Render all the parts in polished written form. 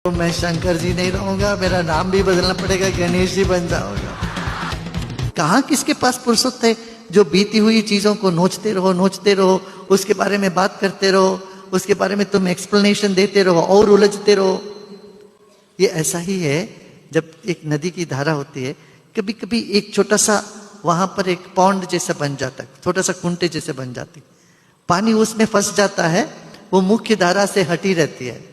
तो मैं शंकर जी नहीं रहूंगा, मेरा नाम भी बदलना पड़ेगा, गणेश जी बन जाऊंगा। कहाँ किसके पास फुर्सत है जो बीती हुई चीजों को नोचते रहो, उसके बारे में बात करते रहो, उसके बारे में तुम एक्सप्लेनेशन देते रहो और उलझते रहो। ये ऐसा ही है जब एक नदी की धारा होती है, कभी कभी एक छोटा सा वहां पर एक पौंड जैसा बन जाता है, छोटा सा कुंटे जैसे बन जाती, पानी उसमें फंस जाता है, वो मुख्य धारा से हटी रहती है,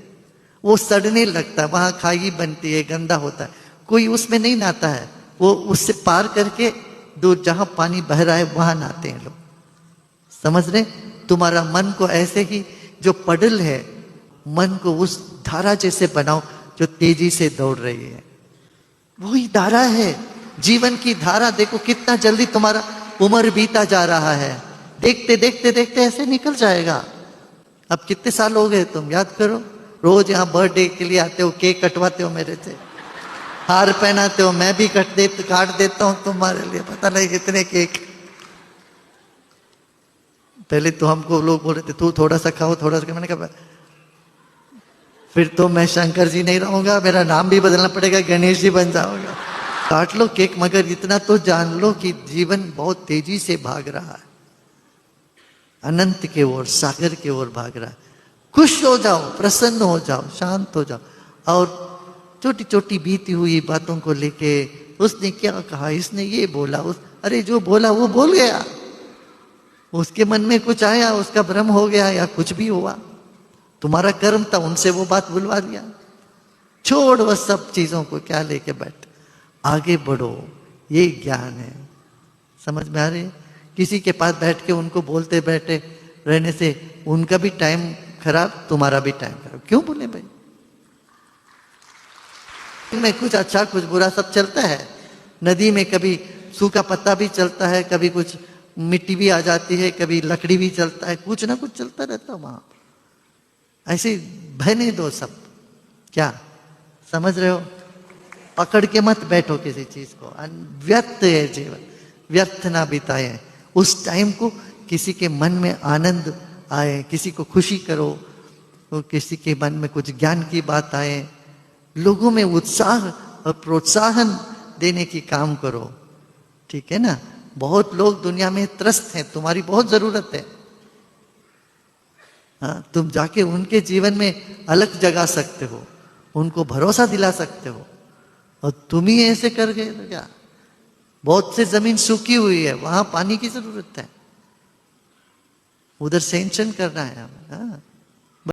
वो सड़ने लगता है, वहां खाई बनती है, गंदा होता है, कोई उसमें नहीं नहाता है, वो उससे पार करके दूर जहां पानी बह रहा है वहां नहाते हैं लोग। समझ रहे? तुम्हारा मन को ऐसे ही जो पडल है, मन को उस धारा जैसे बनाओ जो तेजी से दौड़ रही है। वही धारा है जीवन की धारा। देखो कितना जल्दी तुम्हारा उम्र बीता जा रहा है, देखते देखते देखते ऐसे निकल जाएगा। अब कितने साल हो गए तुम याद करो। रोज यहाँ बर्थडे के लिए आते हो, केक कटवाते हो मेरे से, हार पहनाते हो, मैं भी काट देता हूं तुम्हारे लिए, पता नहीं कितने केक। पहले तो हमको लोग बोल रहे थे तू थोड़ा सा खाओ, थोड़ा सा, मैंने कहा फिर तो मैं शंकर जी नहीं रहूंगा, मेरा नाम भी बदलना पड़ेगा, गणेश जी बन जाऊंगा। काट लो केक, मगर इतना तो जान लो कि जीवन बहुत तेजी से भाग रहा है, अनंत के ओर, सागर के ओर भाग रहा है। खुश हो जाओ, प्रसन्न हो जाओ, शांत हो जाओ, और छोटी छोटी बीती हुई बातों को लेके उसने क्या कहा, इसने ये बोला, अरे जो बोला वो बोल गया, उसके मन में कुछ आया, उसका भ्रम हो गया या कुछ भी हुआ, तुम्हारा कर्म था, उनसे वो बात बुलवा दिया। छोड़ वह सब चीजों को, क्या लेके बैठ, आगे बढ़ो, ये ज्ञान है। समझ में आ रही है? किसी के पास बैठ के उनको बोलते बैठे रहने से उनका भी टाइम खराब, तुम्हारा भी टाइम खराब। क्यों बोले भाई? में कुछ अच्छा कुछ बुरा सब चलता है। नदी में कभी सूखा पत्ता भी चलता है, कभी कुछ मिट्टी भी आ जाती है, कभी लकड़ी भी चलता है, कुछ ना कुछ चलता रहता है वहां। ऐसे बहने दो सब। क्या समझ रहे हो? पकड़ के मत बैठो किसी चीज को। व्यर्थ है जीवन, व्यर्थ ना बिताए उस टाइम को। किसी के मन में आनंद आए, किसी को खुशी करो, किसी के मन में कुछ ज्ञान की बात आए, लोगों में उत्साह और प्रोत्साहन देने की काम करो। ठीक है ना? बहुत लोग दुनिया में त्रस्त हैं, तुम्हारी बहुत जरूरत है। हाँ, तुम जाके उनके जीवन में अलग जगा सकते हो, उनको भरोसा दिला सकते हो, और तुम ही ऐसे कर गए तो क्या? बहुत से जमीन सूखी हुई है, वहां पानी की जरूरत है, उधर सिंचन करना है हमें। हाँ,